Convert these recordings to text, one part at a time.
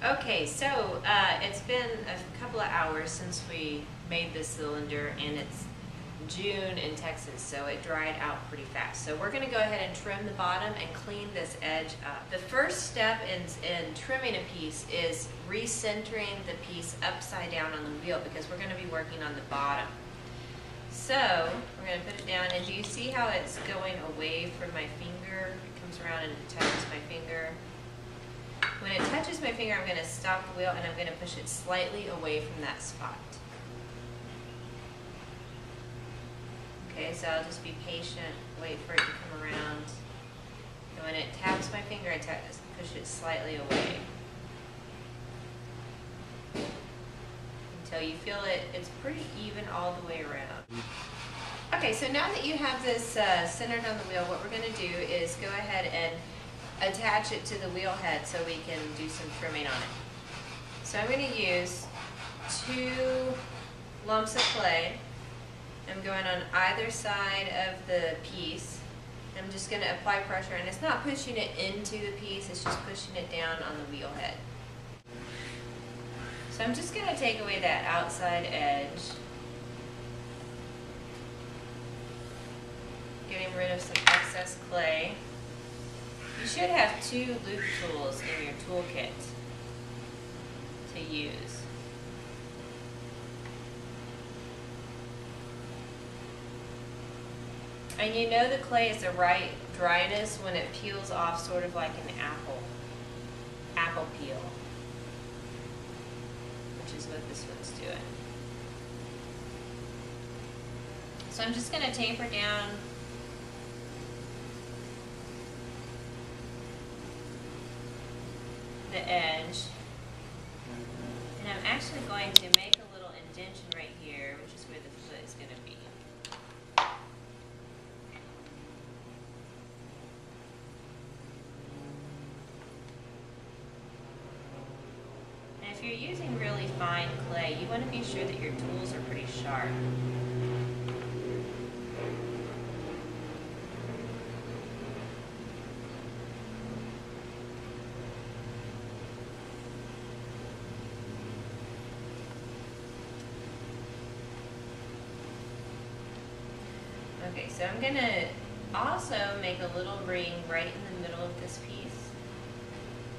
Okay, so it's been a couple of hours since we made this cylinder, and it's June in Texas, so it dried out pretty fast. So we're going to go ahead and trim the bottom and clean this edge up. The first step in trimming a piece is recentering the piece upside down on the wheel, because we're going to be working on the bottom. So we're going to put it down, and do you see how it's going away from my finger? It comes around and it touches my finger. When it touches my finger, I'm going to stop the wheel and I'm going to push it slightly away from that spot. Okay, so I'll just be patient, wait for it to come around. And when it taps my finger, I push it slightly away. Until you feel it's pretty even all the way around. Okay, so now that you have this centered on the wheel, what we're going to do is go ahead and attach it to the wheel head so we can do some trimming on it. So I'm going to use 2 lumps of clay. I'm going on either side of the piece. I'm just going to apply pressure, and it's not pushing it into the piece, it's just pushing it down on the wheel head. So I'm just going to take away that outside edge, getting rid of some excess clay. You should have 2 loop tools in your toolkit to use. And you know the clay is the right dryness when it peels off, sort of like an apple peel, which is what this one's doing. So I'm just going to taper down the edge, and I'm actually going to make a little indentation right here, which is where the foot is going to be. And if you're using really fine clay, you want to be sure that your tools are pretty sharp. Okay, so I'm going to also make a little ring right in the middle of this piece.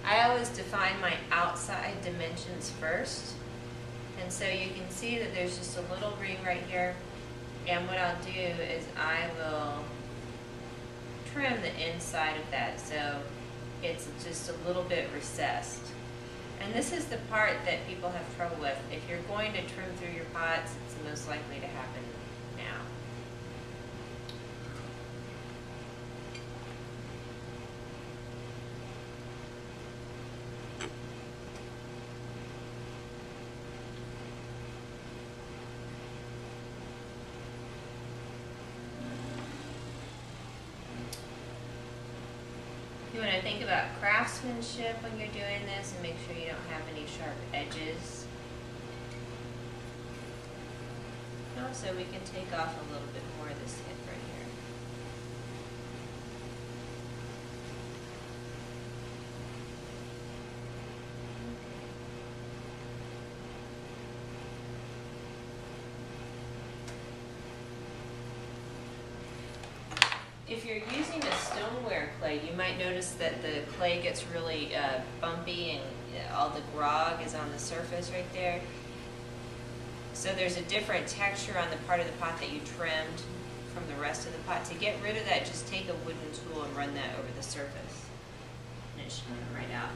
I always define my outside dimensions first, and so you can see that there's just a little ring right here, and what I'll do is I will trim the inside of that so it's just a little bit recessed. And this is the part that people have trouble with. If you're going to trim through your pots, it's most likely to happen now. You want to think about craftsmanship when you're doing this and make sure you don't have any sharp edges. Also, we can take off a little bit more of this hip right here. If you're using a stoneware clay, you might notice that the clay gets really bumpy, and all the grog is on the surface right there. So there's a different texture on the part of the pot that you trimmed from the rest of the pot. To get rid of that, just take a wooden tool and run that over the surface, and it should come right out.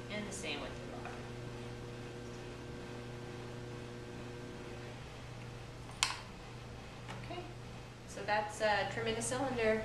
And the same with the bottom. Okay, so that's trimming a cylinder.